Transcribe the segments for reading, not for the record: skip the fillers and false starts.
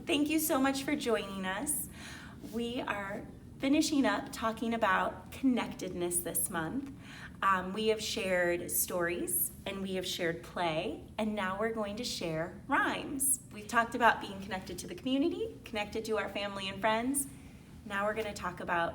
Thank you so much for joining us. We are finishing up talking about connectedness this month. We have shared stories and we have shared play, and now we're going to share rhymes. We've talked about being connected to the community, connected to our family and friends. Now we're going to talk about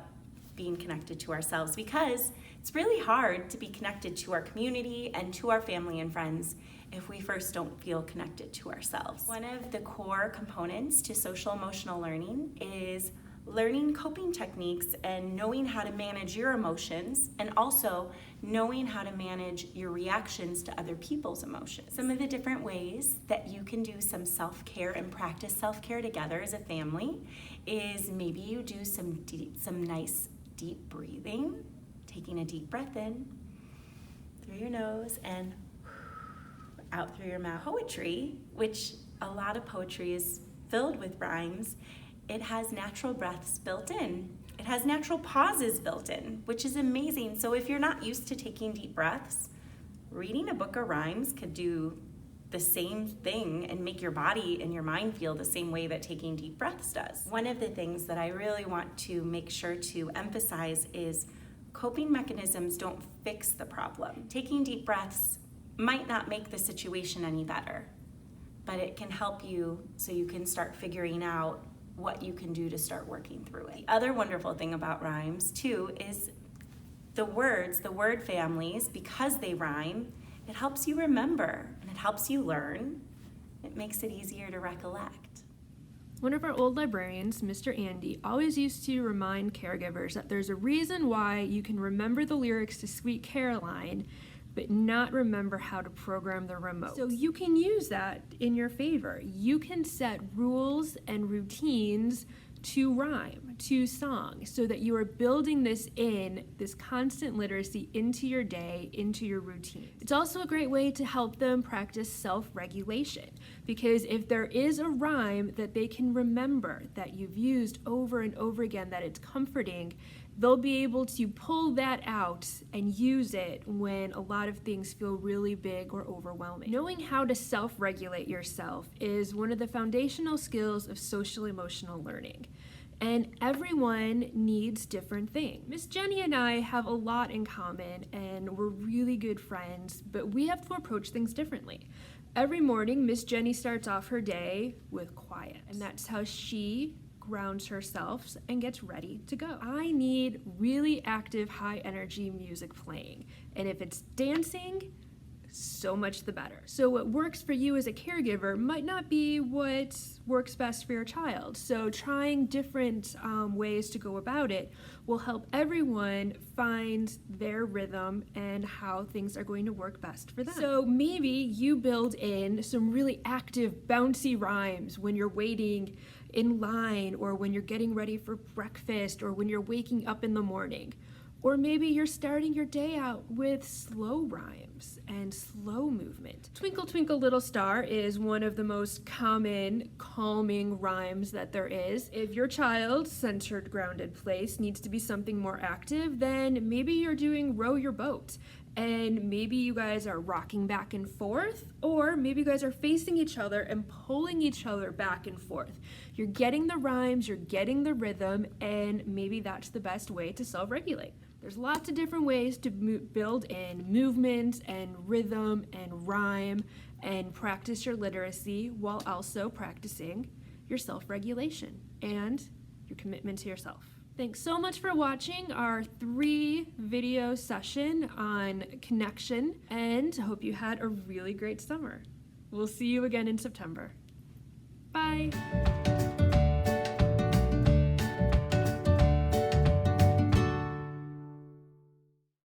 being connected to ourselves, because it's really hard to be connected to our community and to our family and friends if we first don't feel connected to ourselves. One of the core components to social emotional learning is learning coping techniques and knowing how to manage your emotions, and also knowing how to manage your reactions to other people's emotions. Some of the different ways that you can do some self-care and practice self-care together as a family is maybe you do some nice deep breathing, taking a deep breath in through your nose and out through your mouth. Poetry, which a lot of poetry is filled with rhymes, it has natural breaths built in. It has natural pauses built in, which is amazing. So if you're not used to taking deep breaths, reading a book of rhymes could do the same thing and make your body and your mind feel the same way that taking deep breaths does. One of the things that I really want to make sure to emphasize is coping mechanisms don't fix the problem. Taking deep breaths might not make the situation any better, but it can help you so you can start figuring out what you can do to start working through it. The other wonderful thing about rhymes too is the words, the word families, because they rhyme, it helps you remember and it helps you learn. It makes it easier to recollect. One of our old librarians, Mr. Andy, always used to remind caregivers that there's a reason why you can remember the lyrics to Sweet Caroline, but not remember how to program the remote. So you can use that in your favor. You can set rules and routines to rhyme, to song, so that you are building this constant literacy into your day, into your routine. It's also a great way to help them practice self-regulation, because if there is a rhyme that they can remember that you've used over and over again, that it's comforting, they'll be able to pull that out and use it when a lot of things feel really big or overwhelming. Knowing how to self-regulate yourself is one of the foundational skills of social emotional learning. And everyone needs different things. Miss Jenny and I have a lot in common, and we're really good friends, but we have to approach things differently. Every morning, Miss Jenny starts off her day with quiet, and that's how she grounds herself and gets ready to go. I need really active, high energy music playing. And if it's dancing, so much the better. So what works for you as a caregiver might not be what works best for your child. So trying different ways to go about it will help everyone find their rhythm and how things are going to work best for them. So maybe you build in some really active, bouncy rhymes when you're waiting in line, or when you're getting ready for breakfast, or when you're waking up in the morning. Or maybe you're starting your day out with slow rhymes and slow movement. Twinkle, Twinkle, Little Star is one of the most common calming rhymes that there is. If your child's centered, grounded place needs to be something more active, then maybe you're doing Row Your Boat. And maybe you guys are rocking back and forth, or maybe you guys are facing each other and pulling each other back and forth. You're getting the rhymes, you're getting the rhythm, and maybe that's the best way to self-regulate. There's lots of different ways to build in movement and rhythm and rhyme and practice your literacy while also practicing your self-regulation and your commitment to yourself. Thanks so much for watching our 3-video session on connection, and I hope you had a really great summer. We'll see you again in September. Bye.